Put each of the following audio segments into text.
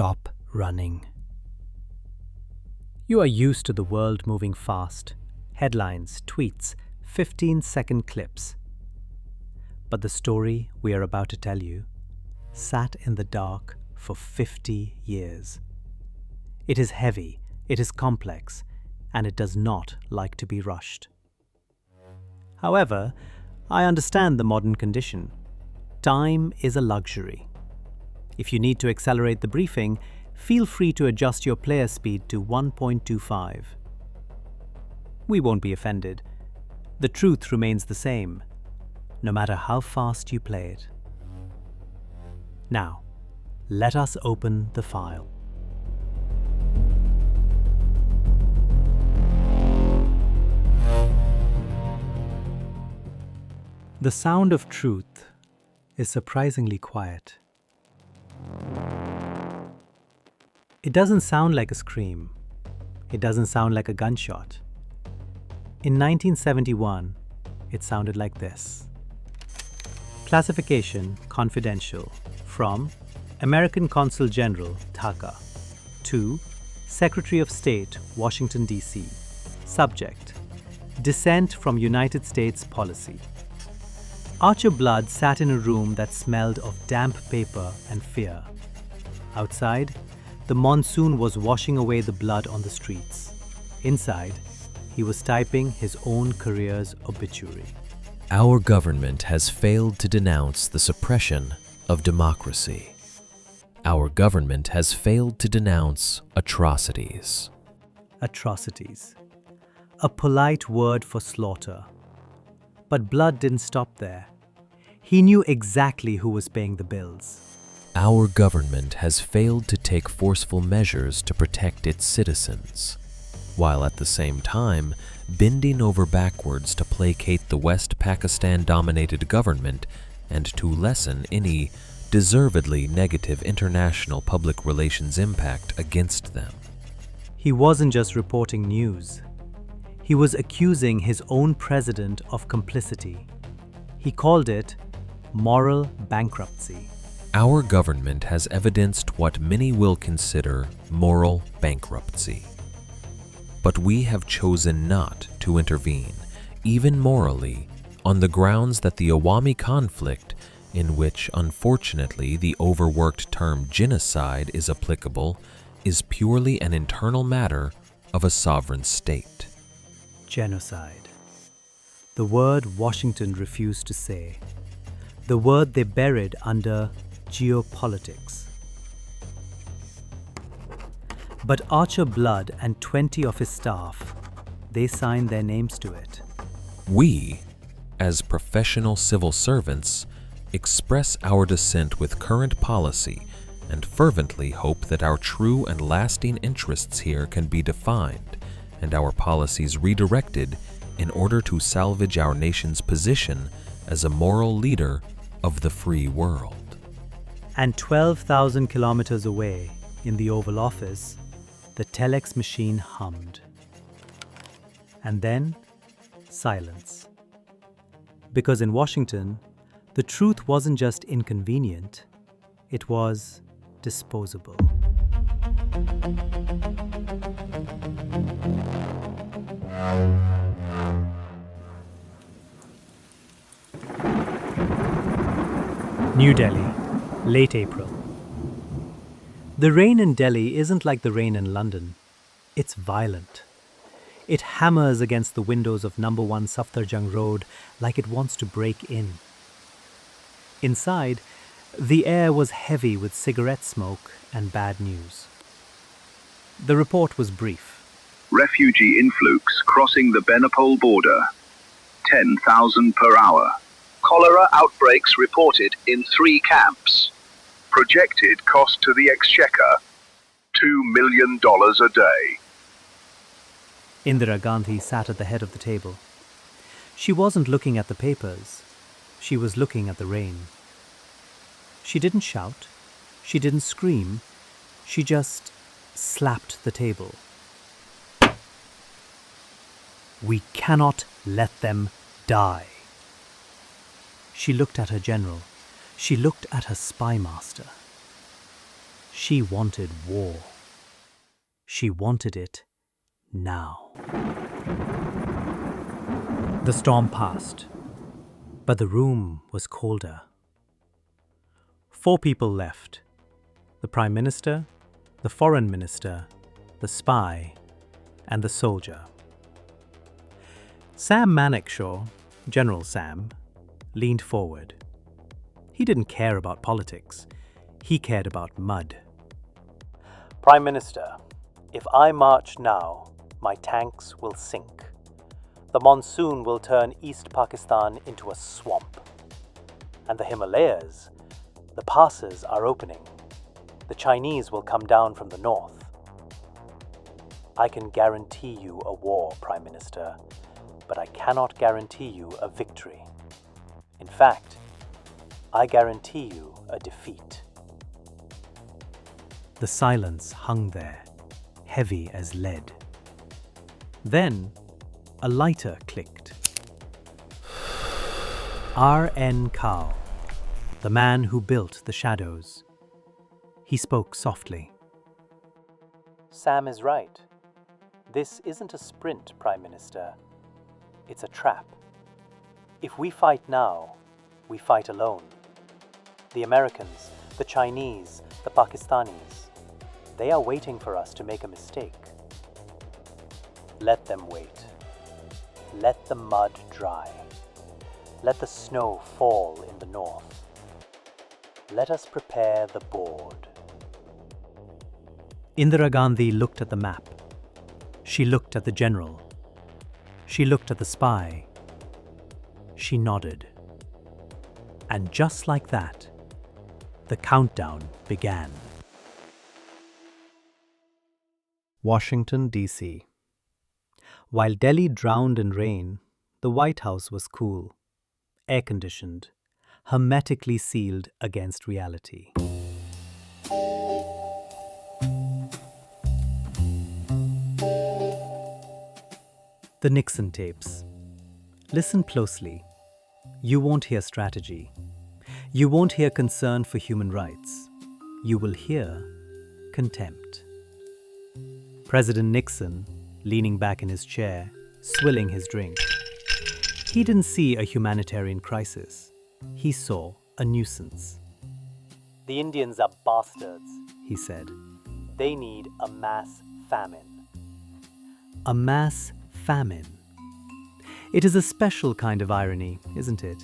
Stop running. You are used to the world moving fast. Headlines, tweets, 15-second clips. But the story we are about to tell you sat in the dark for 50 years. It is heavy, it is complex, and it does not like to be rushed. However, I understand the modern condition. Time is a luxury. If you need to accelerate the briefing, feel free to adjust your player speed to 1.25. We won't be offended. The truth remains the same, no matter how fast you play it. Now, let us open the file. The sound of truth is surprisingly quiet. It doesn't sound like a scream. It doesn't sound like a gunshot. In 1971, it sounded like this. Classification confidential from American Consul General, Dhaka, to Secretary of State, Washington, D.C. Subject: Dissent from United States policy. Archer Blood sat in a room that smelled of damp paper and fear. Outside, the monsoon was washing away the blood on the streets. Inside, he was typing his own career's obituary. Our government has failed to denounce the suppression of democracy. Our government has failed to denounce atrocities. Atrocities. A polite word for slaughter. But Blood didn't stop there. He knew exactly who was paying the bills. Our government has failed to take forceful measures to protect its citizens, while at the same time bending over backwards to placate the West Pakistan-dominated government and to lessen any deservedly negative international public relations impact against them. He wasn't just reporting news. He was accusing his own president of complicity. He called it moral bankruptcy. Our government has evidenced what many will consider moral bankruptcy. But we have chosen not to intervene, even morally, on the grounds that the Awami conflict, in which unfortunately the overworked term genocide is applicable, is purely an internal matter of a sovereign state. Genocide. The word Washington refused to say. The word they buried under geopolitics. But Archer Blood and 20 of his staff, they signed their names to it. We, as professional civil servants, express our dissent with current policy and fervently hope that our true and lasting interests here can be defined and our policies redirected in order to salvage our nation's position as a moral leader of the free world. And 12,000 kilometers away, in the Oval Office, the telex machine hummed. And then, silence. Because in Washington, the truth wasn't just inconvenient, it was disposable. New Delhi, late April. The rain in Delhi isn't like the rain in London. It's violent. It hammers against the windows of number 1 Safdarjung Road like it wants to break in. Inside, the air was heavy with cigarette smoke and bad news. The report was brief. Refugee influx crossing the Benapole border. 10,000 per hour. Cholera outbreaks reported in 3 camps. Projected cost to the exchequer, $2 million a day. Indira Gandhi sat at the head of the table. She wasn't looking at the papers. She was looking at the rain. She didn't shout. She didn't scream. She just slapped the table. We cannot let them die. She looked at her general. She looked at her spymaster. She wanted war. She wanted it now. The storm passed, but the room was colder. 4 people left: the Prime Minister, the Foreign Minister, the spy, and the soldier. Sam Manekshaw, General Sam, leaned forward. He didn't care about politics. He cared about mud. Prime Minister, if I march now, my tanks will sink. The monsoon will turn East Pakistan into a swamp. And the Himalayas, the passes are opening. The Chinese will come down from the north. I can guarantee you a war, Prime Minister, but I cannot guarantee you a victory. In fact, I guarantee you a defeat. The silence hung there, heavy as lead. Then, a lighter clicked. R.N. Kao, the man who built the shadows. He spoke softly. Sam is right. This isn't a sprint, Prime Minister. It's a trap. If we fight now, we fight alone. The Americans, the Chinese, the Pakistanis, they are waiting for us to make a mistake. Let them wait. Let the mud dry. Let the snow fall in the north. Let us prepare the board. Indira Gandhi looked at the map. She looked at the general. She looked at the spy. She nodded. And just like that, the countdown began. Washington, D.C. While Delhi drowned in rain, the White House was cool, air-conditioned, hermetically sealed against reality. The Nixon tapes. Listen closely. You won't hear strategy. You won't hear concern for human rights. You will hear contempt. President Nixon, leaning back in his chair, swilling his drink. He didn't see a humanitarian crisis. He saw a nuisance. The Indians are bastards, he said. They need a mass famine. A mass famine. It is a special kind of irony, isn't it?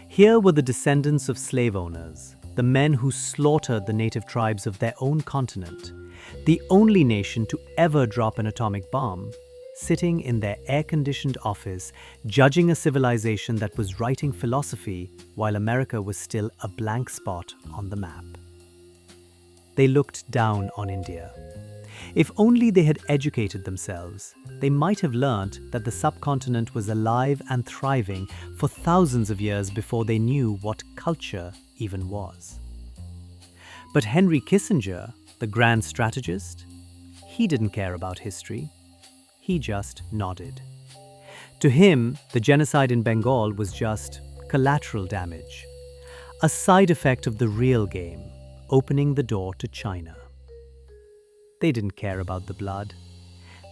Here were the descendants of slave owners, the men who slaughtered the native tribes of their own continent, the only nation to ever drop an atomic bomb, sitting in their air-conditioned office, judging a civilization that was writing philosophy while America was still a blank spot on the map. They looked down on India. If only they had educated themselves, they might have learnt that the subcontinent was alive and thriving for thousands of years before they knew what culture even was. But Henry Kissinger, the grand strategist, he didn't care about history. He just nodded. To him, the genocide in Bengal was just collateral damage, a side effect of the real game, opening the door to China. They didn't care about the blood.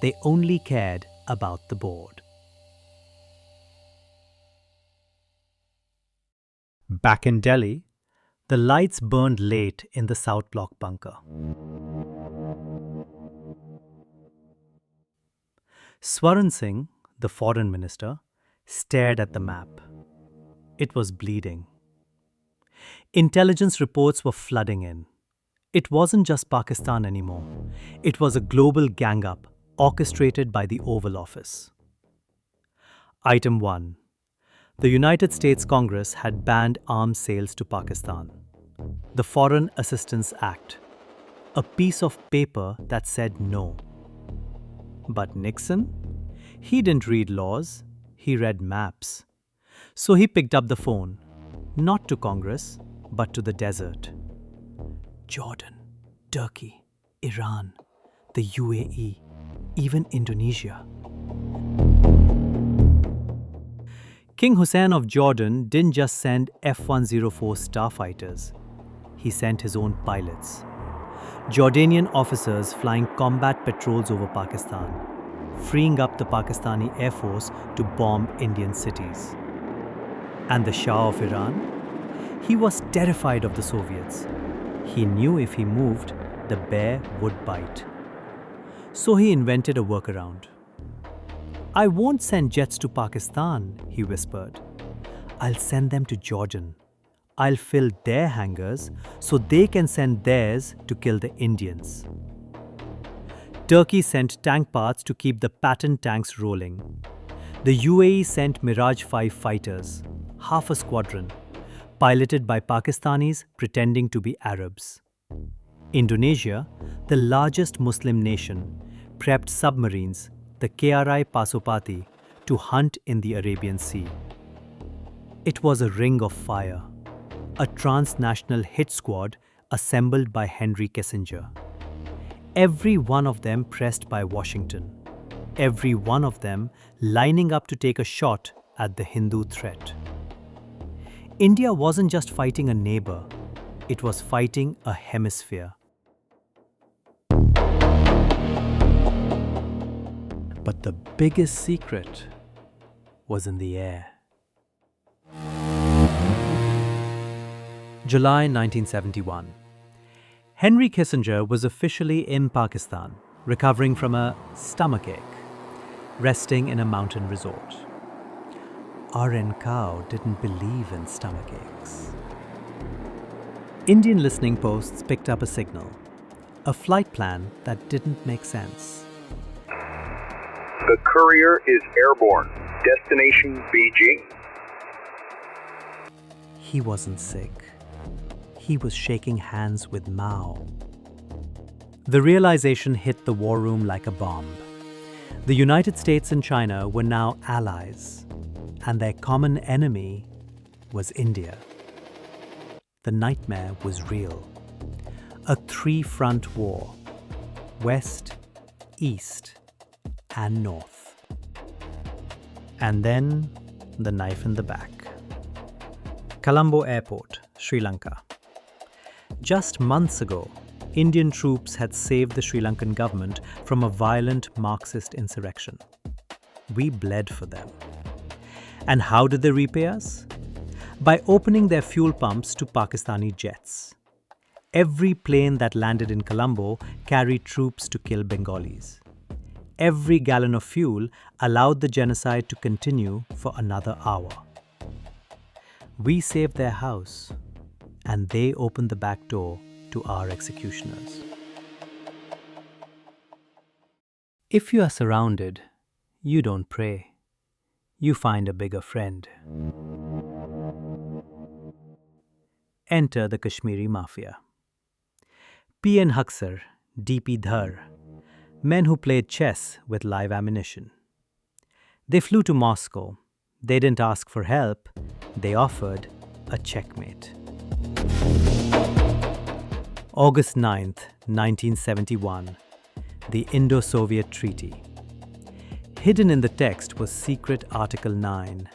They only cared about the board. Back in Delhi, the lights burned late in the South Block bunker. Swaran Singh, the foreign minister, stared at the map. It was bleeding. Intelligence reports were flooding in. It wasn't just Pakistan anymore. It was a global gang-up orchestrated by the Oval Office. Item 1. The United States Congress had banned arms sales to Pakistan. The Foreign Assistance Act. A piece of paper that said no. But Nixon? He didn't read laws. He read maps. So he picked up the phone. Not to Congress, but to the desert. Jordan, Turkey, Iran, the UAE, even Indonesia. King Hussein of Jordan didn't just send F-104 starfighters. He sent his own pilots, Jordanian officers flying combat patrols over Pakistan, freeing up the Pakistani Air Force to bomb Indian cities. And the Shah of Iran? He was terrified of the Soviets. He knew if he moved, the bear would bite. So he invented a workaround. "I won't send jets to Pakistan," he whispered. "I'll send them to Jordan. I'll fill their hangars so they can send theirs to kill the Indians." Turkey sent tank parts to keep the Patton tanks rolling. The UAE sent Mirage 5 fighters, half a squadron, piloted by Pakistanis pretending to be Arabs. Indonesia, the largest Muslim nation, prepped submarines, the KRI Pasopati, to hunt in the Arabian Sea. It was a ring of fire, a transnational hit squad assembled by Henry Kissinger. Every one of them pressed by Washington, every one of them lining up to take a shot at the Hindu threat. India wasn't just fighting a neighbor, it was fighting a hemisphere. But the biggest secret was in the air. July 1971. Henry Kissinger was officially in Pakistan, recovering from a stomachache, resting in a mountain resort. R.N. Cow didn't believe in stomachaches. Indian listening posts picked up a signal, a flight plan that didn't make sense. The courier is airborne. Destination Beijing. He wasn't sick. He was shaking hands with Mao. The realization hit the war room like a bomb. The United States and China were now allies, and their common enemy was India. The nightmare was real. A three-front war: West, East, and North. And then the knife in the back. Colombo Airport, Sri Lanka. Just months ago, Indian troops had saved the Sri Lankan government from a violent Marxist insurrection. We bled for them. And how did they repay us? By opening their fuel pumps to Pakistani jets. Every plane that landed in Colombo carried troops to kill Bengalis. Every gallon of fuel allowed the genocide to continue for another hour. We saved their house, and they opened the back door to our executioners. If you are surrounded, you don't pray. You find a bigger friend. Enter the Kashmiri Mafia. P.N. Haksar, D.P. Dhar, men who played chess with live ammunition. They flew to Moscow. They didn't ask for help. They offered a checkmate. August 9th, 1971, the Indo-Soviet Treaty. Hidden in the text was secret Article 9.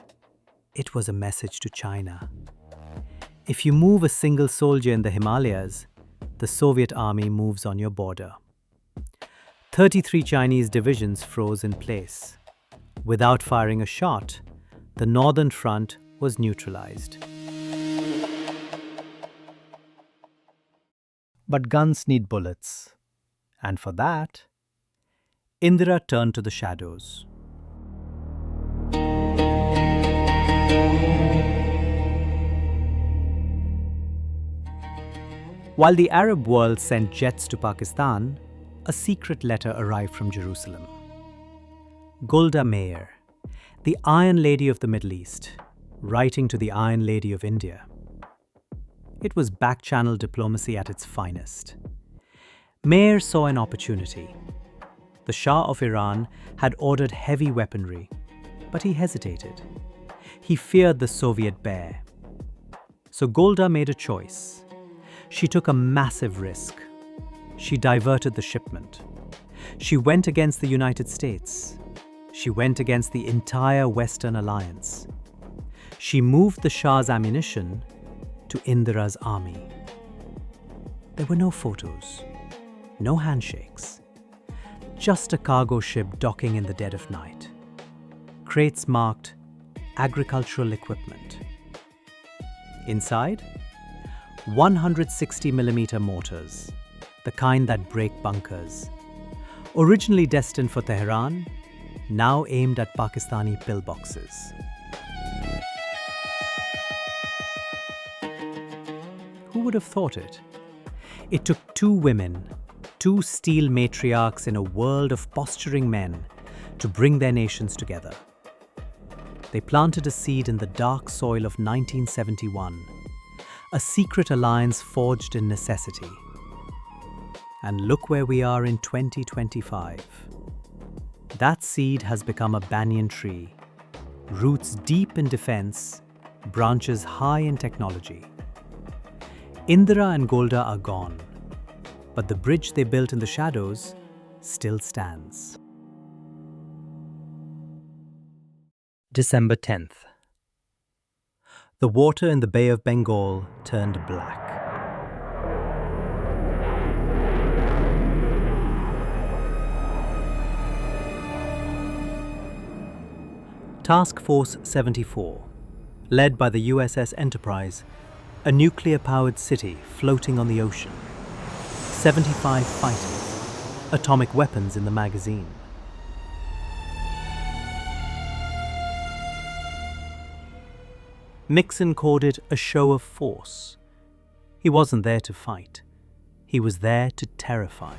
It was a message to China. If you move a single soldier in the Himalayas, the Soviet army moves on your border. 33 Chinese divisions froze in place. Without firing a shot, the northern front was neutralized. But guns need bullets. And for that, Indira turned to the shadows. While the Arab world sent jets to Pakistan, a secret letter arrived from Jerusalem. Golda Meir, the Iron Lady of the Middle East, writing to the Iron Lady of India. It was back-channel diplomacy at its finest. Meir saw an opportunity. The Shah of Iran had ordered heavy weaponry, but he hesitated. He feared the Soviet bear. So Golda made a choice. She took a massive risk. She diverted the shipment. She went against the United States. She went against the entire Western alliance. She moved the Shah's ammunition to Indira's army. There were no photos, No handshakes. Just a cargo ship docking in the dead of night. Crates marked agricultural equipment. Inside, 160mm mortars, the kind that break bunkers. Originally destined for Tehran, now aimed at Pakistani pillboxes. Who would have thought it? It took two women, two steel matriarchs in a world of posturing men, to bring their nations together. They planted a seed in the dark soil of 1971, a secret alliance forged in necessity. And look where we are in 2025. That seed has become a banyan tree, roots deep in defense, branches high in technology. Indira and Golda are gone, but the bridge they built in the shadows still stands. December 10th. The water in the Bay of Bengal turned black. Task Force 74, led by the USS Enterprise, a nuclear-powered city floating on the ocean. 75 fighters, atomic weapons in the magazine. Nixon called it a show of force. He wasn't there to fight. He was there to terrify.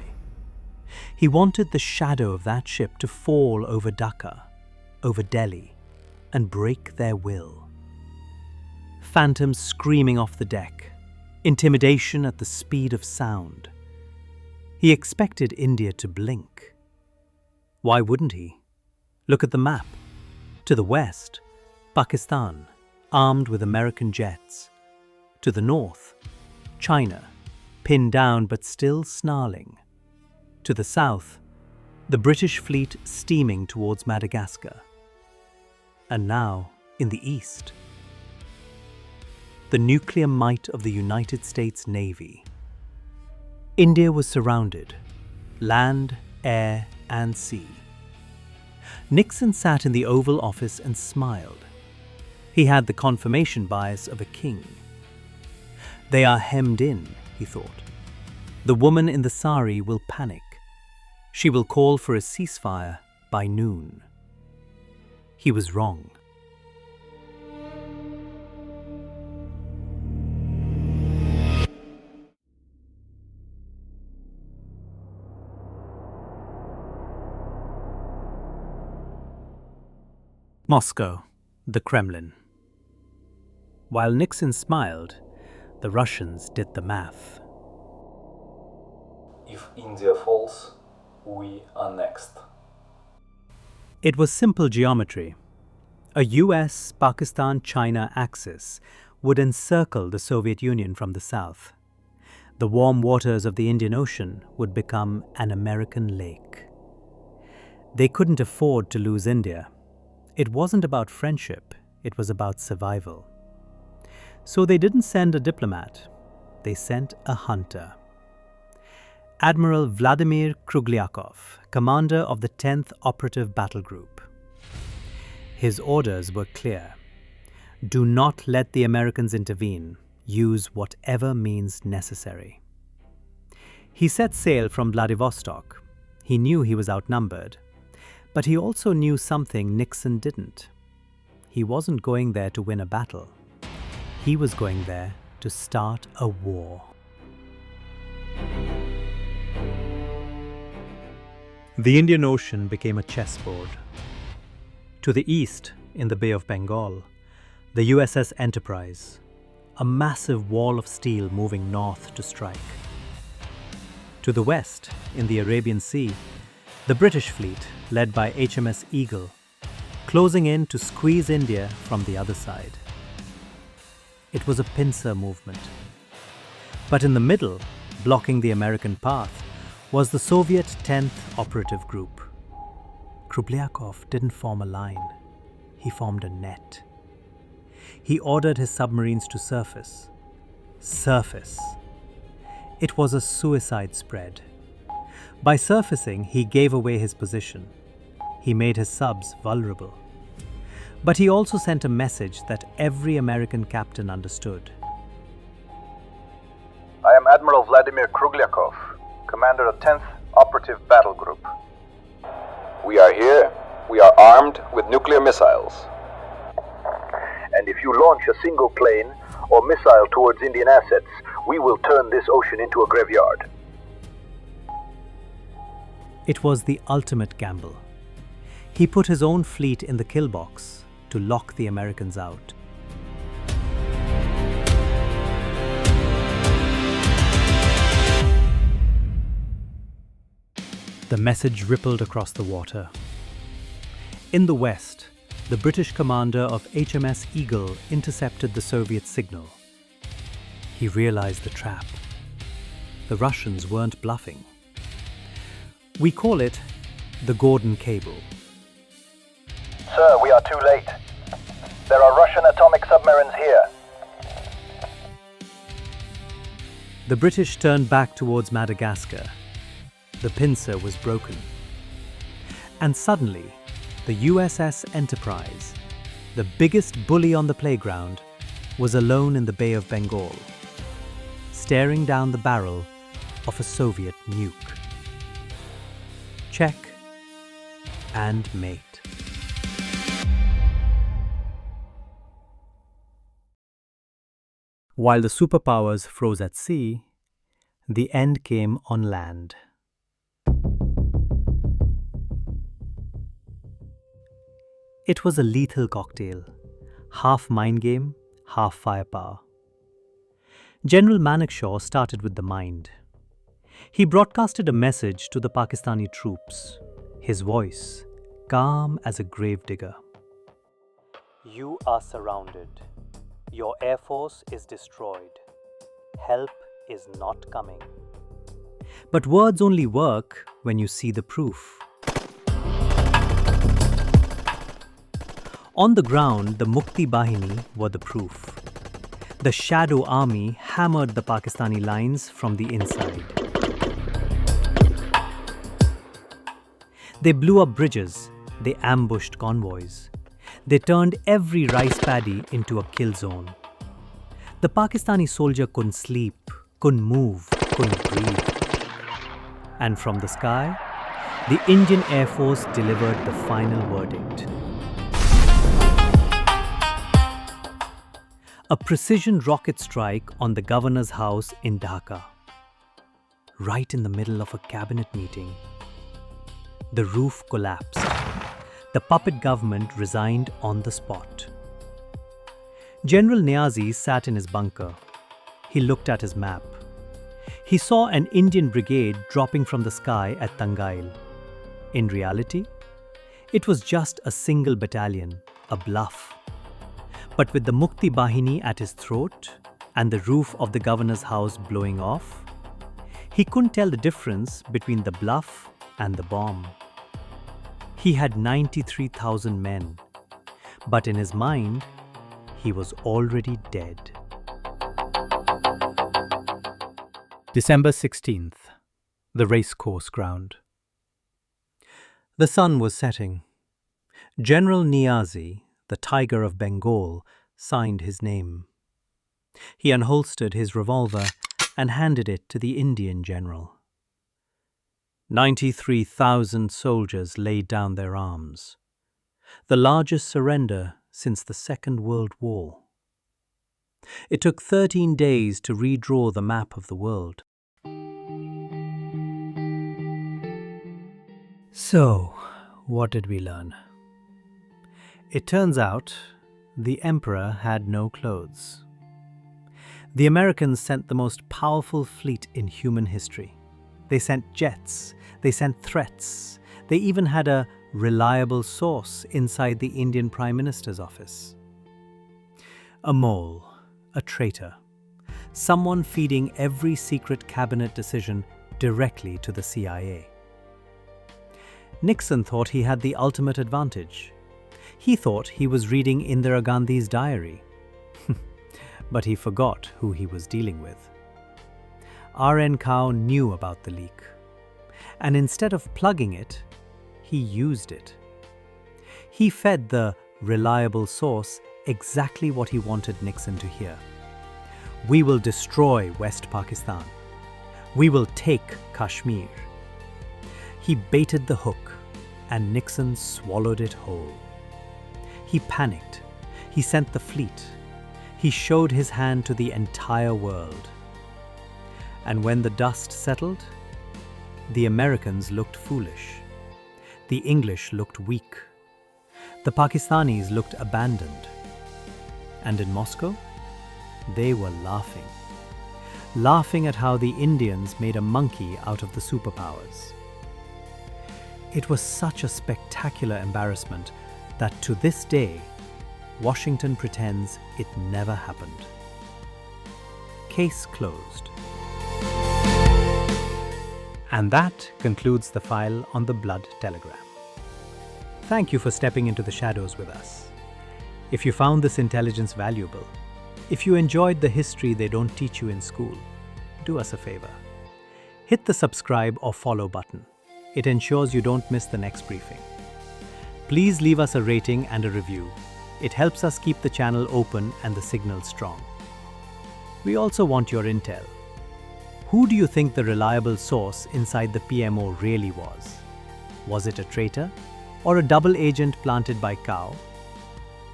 He wanted the shadow of that ship to fall over Dhaka, over Delhi, and break their will. Phantoms screaming off the deck, intimidation at the speed of sound. He expected India to blink. Why wouldn't he? Look at the map. To the west, Pakistan, armed with American jets. To the north, China, pinned down but still snarling. To the south, the British fleet steaming towards Madagascar. And now, in the east, the nuclear might of the United States Navy. India was surrounded, land, air, and sea. Nixon sat in the Oval Office and smiled. He had the confirmation bias of a king. They are hemmed in, he thought. The woman in the sari will panic. She will call for a ceasefire by noon. He was wrong. Moscow, the Kremlin. While Nixon smiled, the Russians did the math. If India falls, we are next. It was simple geometry. A US-Pakistan-China axis would encircle the Soviet Union from the south. The warm waters of the Indian Ocean would become an American lake. They couldn't afford to lose India. It wasn't about friendship, it was about survival. So they didn't send a diplomat, they sent a hunter. Admiral Vladimir Krugliakov, commander of the 10th Operative Battle Group. His orders were clear. Do not let the Americans intervene. Use whatever means necessary. He set sail from Vladivostok. He knew he was outnumbered. But he also knew something Nixon didn't. He wasn't going there to win a battle. He was going there to start a war. The Indian Ocean became a chessboard. To the east, in the Bay of Bengal, the USS Enterprise, a massive wall of steel moving north to strike. To the west, in the Arabian Sea, the British fleet, led by HMS Eagle, closing in to squeeze India from the other side. It was a pincer movement. But in the middle, blocking the American path, was the Soviet 10th Operative Group. Krugliakov didn't form a line. He formed a net. He ordered his submarines to surface. Surface. It was a suicide spread. By surfacing, he gave away his position. He made his subs vulnerable. But he also sent a message that every American captain understood. I am Admiral Vladimir Kruglyakov, commander of 10th Operative Battle Group. We are here. We are armed with nuclear missiles. And if you launch a single plane or missile towards Indian assets, we will turn this ocean into a graveyard. It was the ultimate gamble. He put his own fleet in the kill box to lock the Americans out. The message rippled across the water. In the west, the British commander of HMS Eagle intercepted the Soviet signal. He realized the trap. The Russians weren't bluffing. We call it the Gordon Cable. Sir, we are too late. There are Russian atomic submarines here. The British turned back towards Madagascar. The pincer was broken. And suddenly, the USS Enterprise, the biggest bully on the playground, was alone in the Bay of Bengal, staring down the barrel of a Soviet nuke. Check and mate. While the superpowers froze at sea, the end came on land. It was a lethal cocktail, half mind game, half firepower. General Manekshaw started with the mind. He broadcasted a message to the Pakistani troops, his voice calm as a gravedigger. You are surrounded. Your air force is destroyed. Help is not coming. But words only work when you see the proof. On the ground, the Mukti Bahini were the proof. The shadow army hammered the Pakistani lines from the inside. They blew up bridges. They ambushed convoys. They turned every rice paddy into a kill zone. The Pakistani soldier couldn't sleep, couldn't move, couldn't breathe. And from the sky, the Indian Air Force delivered the final verdict. A precision rocket strike on the governor's house in Dhaka. Right in the middle of a cabinet meeting. The roof collapsed. The puppet government resigned on the spot. General Niazi sat in his bunker. He looked at his map. He saw an Indian brigade dropping from the sky at Tangail. In reality, it was just a single battalion, a bluff. But with the Mukti Bahini at his throat and the roof of the governor's house blowing off, he couldn't tell the difference between the bluff and the bomb. He had 93,000 men, but in his mind, he was already dead. December 16th, the racecourse ground. The sun was setting. General Niazi, the Tiger of Bengal, signed his name. He unholstered his revolver and handed it to the Indian general. 93,000 soldiers laid down their arms, the largest surrender since the Second World War. It took 13 days to redraw the map of the world. So, what did we learn? It turns out the emperor had no clothes. The Americans sent the most powerful fleet in human history. They sent jets, they sent threats, they even had a reliable source inside the Indian Prime Minister's office. A mole, a traitor, someone feeding every secret cabinet decision directly to the CIA. Nixon thought he had the ultimate advantage. He thought he was reading Indira Gandhi's diary. But he forgot wwho he was dealing with. R.N. Kao knew about the leak. And instead of plugging it, he used it. He fed the reliable source exactly what he wanted Nixon to hear. We will destroy West Pakistan. We will take Kashmir. He baited the hook, and Nixon swallowed it whole. He panicked. He sent the fleet. He showed his hand to the entire world. And when the dust settled, the Americans looked foolish. The English looked weak. The Pakistanis looked abandoned. And in Moscow, they were laughing. Laughing at how the Indians made a monkey out of the superpowers. It was such a spectacular embarrassment that to this day, Washington pretends it never happened. Case closed. And that concludes the file on the blood telegram. Thank you for stepping into the shadows with us. If you found this intelligence valuable, if you enjoyed the history they don't teach you in school, do us a favor. Hit the subscribe or follow button. It ensures you don't miss the next briefing. Please leave us a rating and a review. It helps us keep the channel open and the signal strong. We also want your intel. Who do you think the reliable source inside the PMO really was? Was it a traitor or a double agent planted by Cow?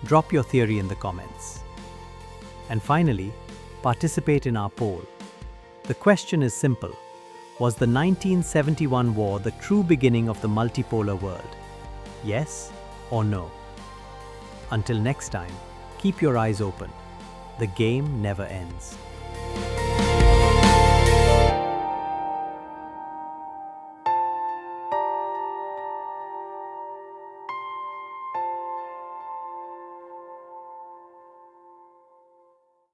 Drop your theory in the comments. And finally, participate in our poll. The question is simple. Was the 1971 war the true beginning of the multipolar world? Yes or no? Until next time, keep your eyes open. The game never ends.